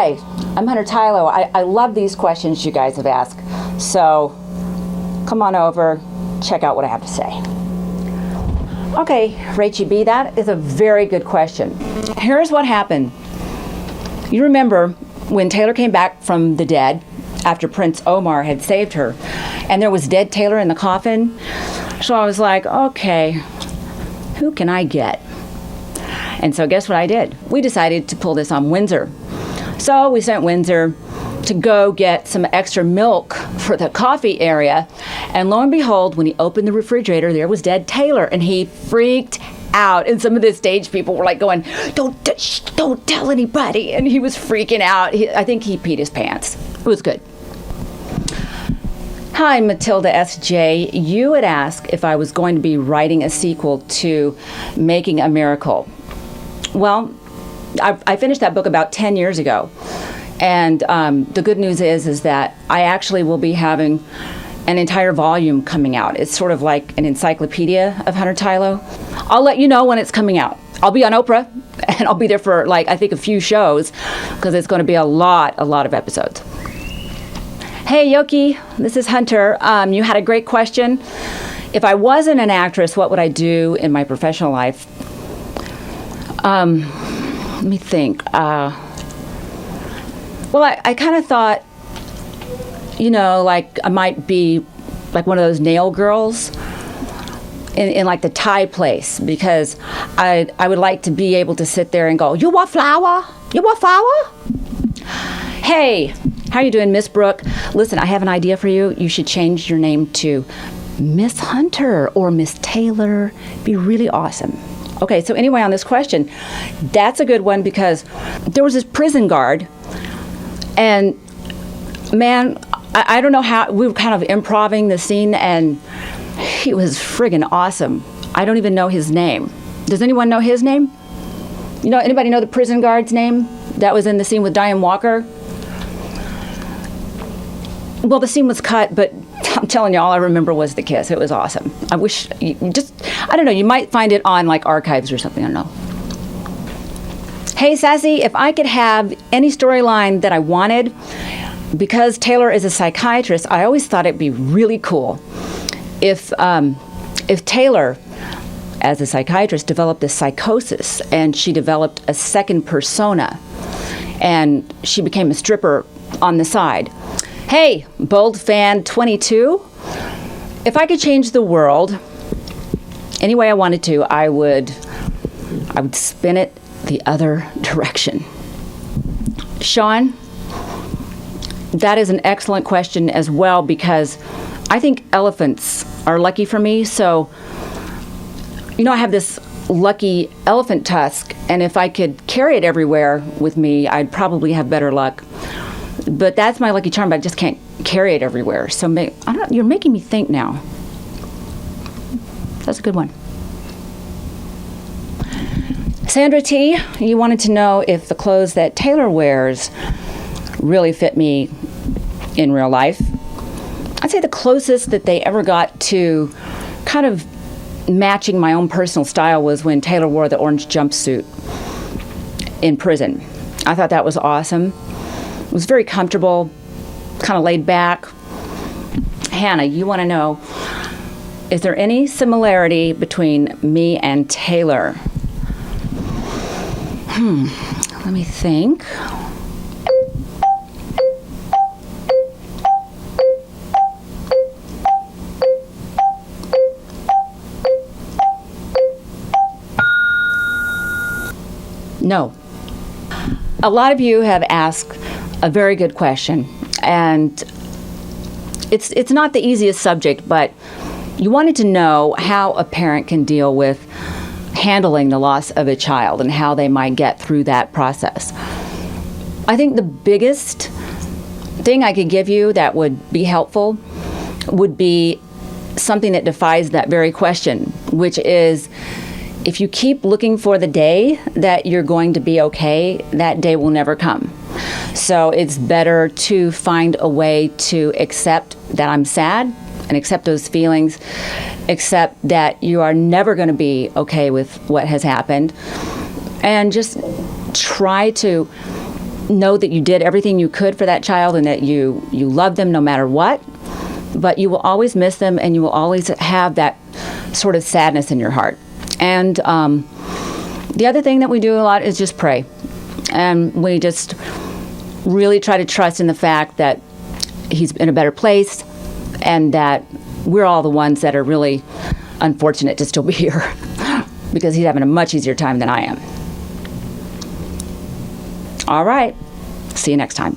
Hi, I'm Hunter Tylo. I love these questions you guys have asked. So come on over, check out what I have to say. Okay, Rachie B, that is a very good question. Here's what happened. You remember when Taylor came back from the dead after Prince Omar had saved her, and there was dead Taylor in the coffin? So I was like, okay, who can I get? And so guess what I did? We decided to pull this on Windsor. So we sent Windsor to go get some extra milk for the coffee area. And lo and behold, when he opened the refrigerator, there was dead Taylor, and he freaked out. And some of the stage people were like going, don't tell anybody. And he was freaking out. I think he peed his pants. It was good. Hi, Matilda S.J. You had asked if I was going to be writing a sequel to Making a Miracle. Well, I finished that book about 10 years ago. And the good news is that I actually will be having an entire volume coming out. It's sort of like an encyclopedia of Hunter Tylo. I'll let you know when it's coming out. I'll be on Oprah, and I'll be there for, I think a few shows, because it's going to be a lot of episodes. Hey, Yoki, this is Hunter. You had a great question. If I wasn't an actress, what would I do in my professional life? Let me think. Well, I kind of thought, I might be like one of those nail girls in like the Thai place, because I would like to be able to sit there and go, you want flour? You want flour? Hey, how you doing, Miss Brooke? Listen, I have an idea for you. You should change your name to Miss Hunter or Miss Taylor. Be really awesome. Okay, so anyway, on this question, that's a good one, because there was this prison guard, and man, I don't know how, we were kind of improvising the scene, and he was friggin' awesome. I don't even know his name. Does anyone know his name? Anybody know the prison guard's name that was in the scene with Diane Walker? Well, the scene was cut, but I'm telling you, all I remember was the kiss. It was awesome. I wish I don't know, you might find it on archives or something, I don't know. Hey, Sassy, if I could have any storyline that I wanted, because Taylor is a psychiatrist, I always thought it'd be really cool if Taylor, as a psychiatrist, developed a psychosis, and she developed a second persona, and she became a stripper on the side. Hey, Bold Fan 22, if I could change the world any way I wanted to, I would spin it the other direction. Sean, that is an excellent question as well, because I think elephants are lucky for me. So, I have this lucky elephant tusk, and if I could carry it everywhere with me, I'd probably have better luck. But that's my lucky charm, but I just can't carry it everywhere. So you're making me think now. That's a good one. Sandra T, you wanted to know if the clothes that Taylor wears really fit me in real life. I'd say the closest that they ever got to kind of matching my own personal style was when Taylor wore the orange jumpsuit in prison. I thought that was awesome. It was very comfortable, kind of laid back. Hannah, you want to know, is there any similarity between me and Taylor? Let me think. No. A lot of you have asked a very good question, and it's not the easiest subject, but you wanted to know how a parent can deal with handling the loss of a child and how they might get through that process. I think the biggest thing I could give you that would be helpful would be something that defies that very question, which is, if you keep looking for the day that you're going to be okay, that day will never come. So it's better to find a way to accept that I'm sad and accept those feelings, accept that you are never going to be okay with what has happened, and just try to know that you did everything you could for that child and that you love them no matter what, but you will always miss them and you will always have that sort of sadness in your heart. And the other thing that we do a lot is just pray. And we just really try to trust in the fact that he's in a better place and that we're all the ones that are really unfortunate to still be here because he's having a much easier time than I am. All right. See you next time.